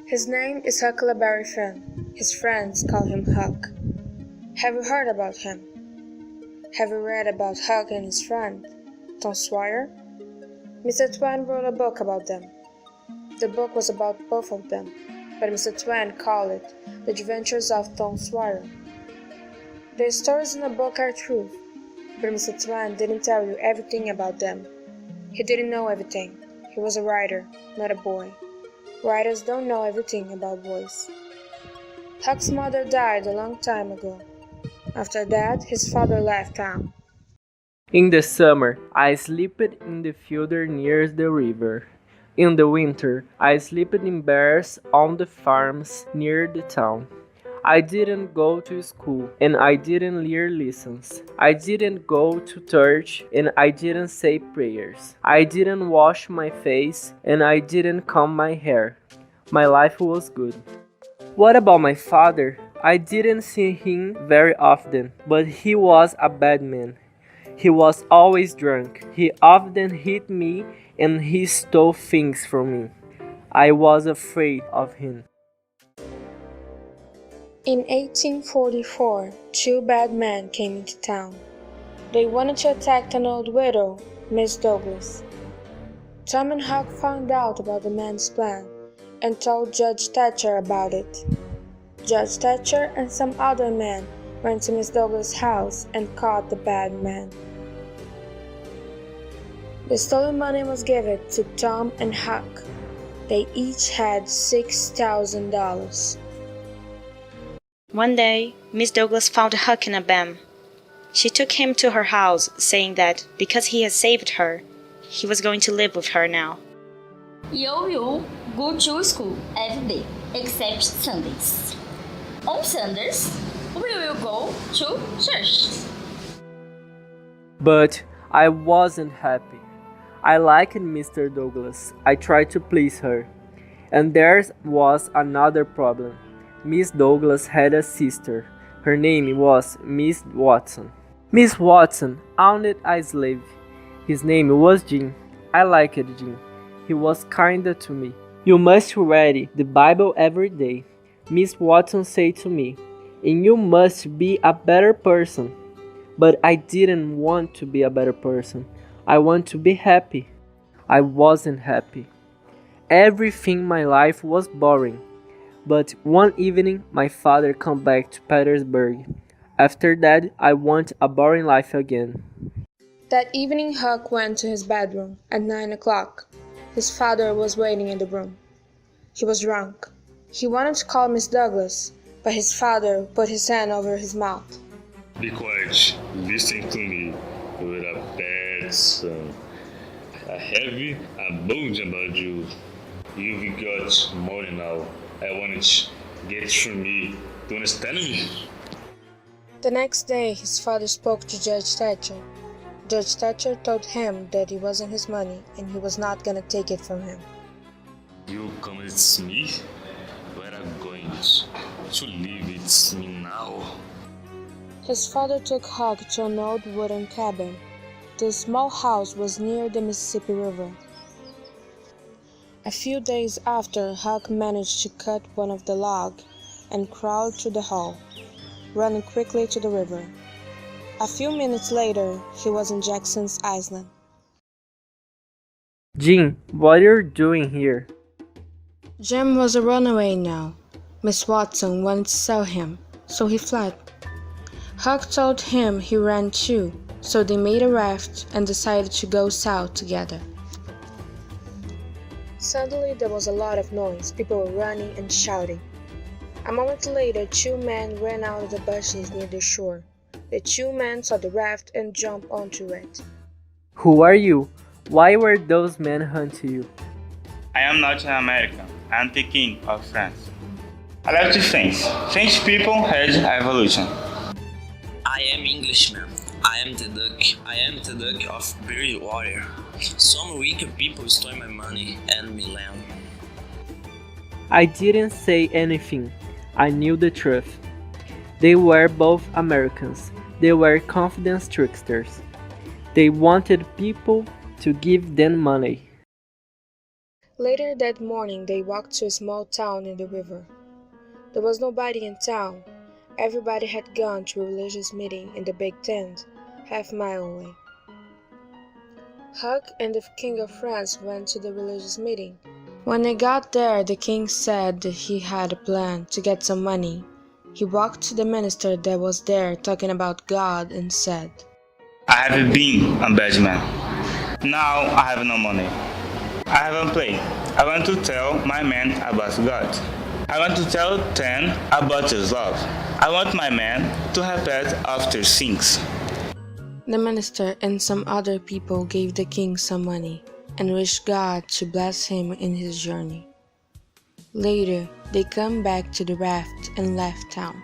His name is Huckleberry Finn. His friends call him Huck. Have you heard about him? Have you read about Huck and his friend, Tom Sawyer? Mr. Twain wrote a book about them. The book was about both of them, but Mr. Twain called it The Adventures of Tom Sawyer. The stories in the book are true, but Mr. Twain didn't tell you everything about them. He didn't know everything. He was a writer, not a boy. Writers don't know everything about boys. Huck's mother died a long time ago. After that, his father left town. In the summer, I slept in the field near the river. In the winter, I slept in barns on the farms near the town. I didn't go to school, and I didn't learn lessons. I didn't go to church, and I didn't say prayers. I didn't wash my face, and I didn't comb my hair. My life was good. What about my father? I didn't see him very often, but he was a bad man. He was always drunk. He often hit me, and he stole things from me. I was afraid of him. In 1844, two bad men came into town. They wanted to attack an old widow, Miss Douglas. Tom and Huck found out about the men's plan and told Judge Thatcher about it. Judge Thatcher and some other men went to Miss Douglas' house and caught the bad men. The stolen money was given to Tom and Huck. They each had $6,000. One day, Miss Douglas found Huck in a bam. She took him to her house, saying that because he had saved her, he was going to live with her now. You will go to school every day, except Sundays. On Sundays, we will go to church. But I wasn't happy. I liked Mr. Douglas. I tried to please her. And there was another problem. Miss Douglas had a sister. Her name was Miss Watson. Miss Watson owned a slave. His name was Jim. I liked Jim. He was kinder to me. You must read the Bible every day, Miss Watson said to me, and you must be a better person. But I didn't want to be a better person. I want to be happy. I wasn't happy. Everything in my life was boring. But one evening, my father came back to Petersburg. After that, I want a boring life again. That evening, Huck went to his bedroom at 9 o'clock. His father was waiting in the room. He was drunk. He wanted to call Miss Douglas, but his father put his hand over his mouth. Be quiet. Listen to me. You're a bad son. I have a bones about you. You've got money now. I want it to get from me. Do you understand me? The next day, his father spoke to Judge Thatcher. Judge Thatcher told him that it wasn't his money and he was not going to take it from him. You come with me? Where are you going to live with me now? His father took Huck to an old wooden cabin. The small house was near the Mississippi River. A few days after, Huck managed to cut one of the logs and crawled through the hole, running quickly to the river. A few minutes later, he was in Jackson's Island. Jim, what are you doing here? Jim was a runaway now. Miss Watson wanted to sell him, so he fled. Huck told him he ran too, so they made a raft and decided to go south together. Suddenly there was a lot of noise. People were running and shouting. A moment later, two men ran out of the bushes near the shore. The two men saw the raft and jumped onto it. Who are you? Why were those men hunting you? I am not an American. I am the king of France. I love to French. French people had evolution. I am Englishman. I am the duck of Bridgewater. Some wicked people stole my money and my land. I didn't say anything. I knew the truth. They were both Americans. They were confidence tricksters. They wanted people to give them money. Later that morning, they walked to a small town in the river. There was nobody in town. Everybody had gone to a religious meeting in the big tent, half a mile away. Huck and the King of France went to the religious meeting. When they got there, the king said that he had a plan to get some money. He walked to the minister that was there talking about God and said, I have been a bad man. Now I have no money. I haven't played. I want to tell my men about God. I want to tell them about His love. I want my men to repent of their sins. The minister and some other people gave the king some money and wished God to bless him in his journey. Later, they came back to the raft and left town.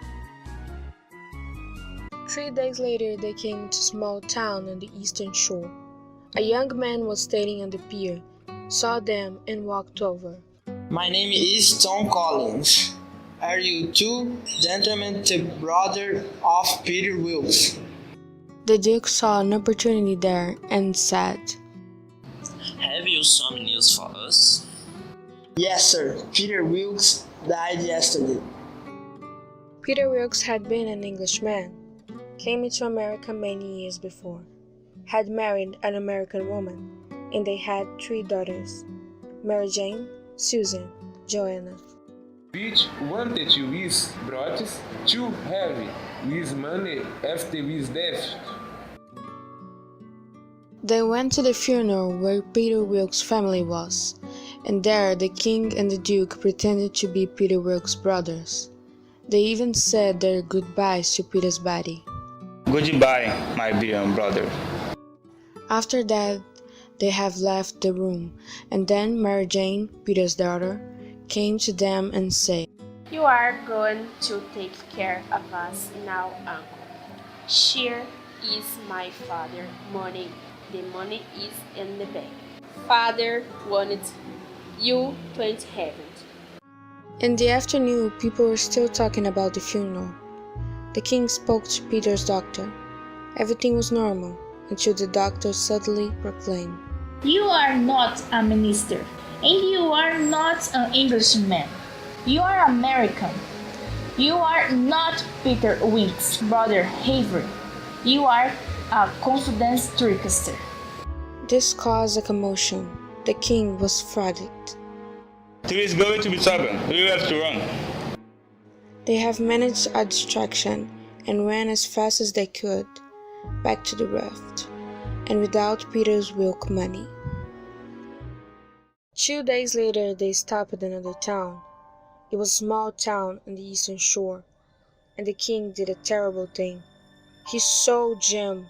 3 days later, they came to a small town on the eastern shore. A young man was standing on the pier, saw them, and walked over. My name is Tom Collins. Are you two gentlemen the brother of Peter Wilkes? The Duke saw an opportunity there and said, Have you some news for us? Yes, sir. Peter Wilkes died yesterday. Peter Wilkes had been an Englishman, came into America many years before, had married an American woman, and they had 3 daughters, Mary Jane, Susan, Joanna. Which wanted his brothers to have his money after his death. They went to the funeral where Peter Wilkes' family was, and there the king and the duke pretended to be Peter Wilkes' brothers. They even said their goodbyes to Peter's body. Goodbye, my dear brother. After that, they have left the room, and then Mary Jane, Peter's daughter, came to them and said, You are going to take care of us now, uncle. Here is my father money. The money is in the bank. Father wanted you 20 haven't. In the afternoon, people were still talking about the funeral. The king spoke to Peter's doctor. Everything was normal until the doctor suddenly proclaimed, You are not a minister, and you are not an Englishman. You are American. You are not Peter Wilkes' brother Avery. You are a confidence trickster. This caused a commotion. The king was frightened. There is going to be trouble. We have to run. They have managed a distraction and ran as fast as they could back to the raft, and without Peter's Wilkes money. 2 days later, they stopped at another town. It was a small town on the eastern shore, and the king did a terrible thing. He sold Jim.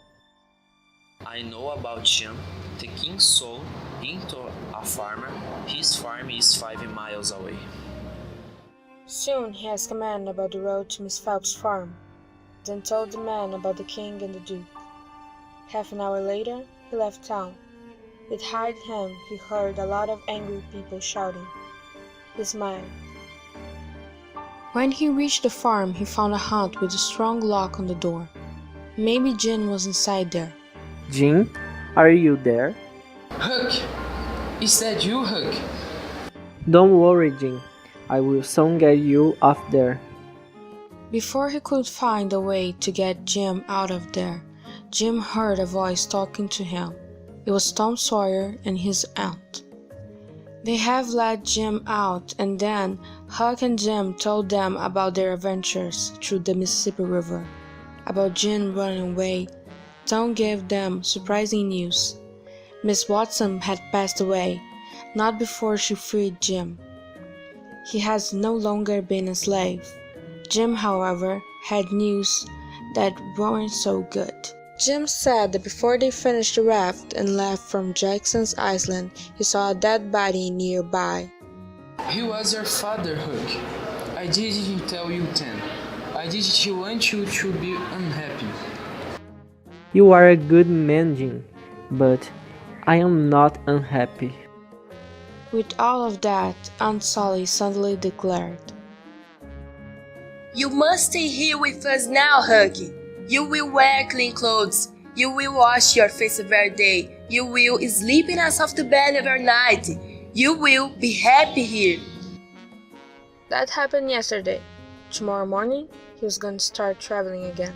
I know about Jim. The king sold him to a farmer. His farm is 5 miles away. Soon he asked a man about the road to Miss Phelps' farm, then told the man about the king and the duke. Half an hour later, he left town. Behind him, he heard a lot of angry people shouting. He smiled. When he reached the farm, he found a hut with a strong lock on the door. Maybe Jim was inside there. Jim, are you there? Huck! Is that you, Huck? Don't worry, Jim. I will soon get you off there. Before he could find a way to get Jim out of there, Jim heard a voice talking to him. It was Tom Sawyer and his aunt. They have let Jim out, and then Huck and Jim told them about their adventures through the Mississippi River. About Jim running away, Tom gave them surprising news. Miss Watson had passed away, not before she freed Jim. He has no longer been a slave. Jim, however, had news that weren't so good. Jim said that before they finished the raft and left from Jackson's Island, he saw a dead body nearby. He was your father, Huck. I didn't tell you then. I didn't want you to be unhappy. You are a good man, Jim, but I am not unhappy. With all of that, Aunt Sally suddenly declared, You must stay here with us now, Huggy. You will wear clean clothes. You will wash your face every day. You will sleep in a soft bed every night. You will be happy here. That happened yesterday. Tomorrow morning, he was going to start traveling again.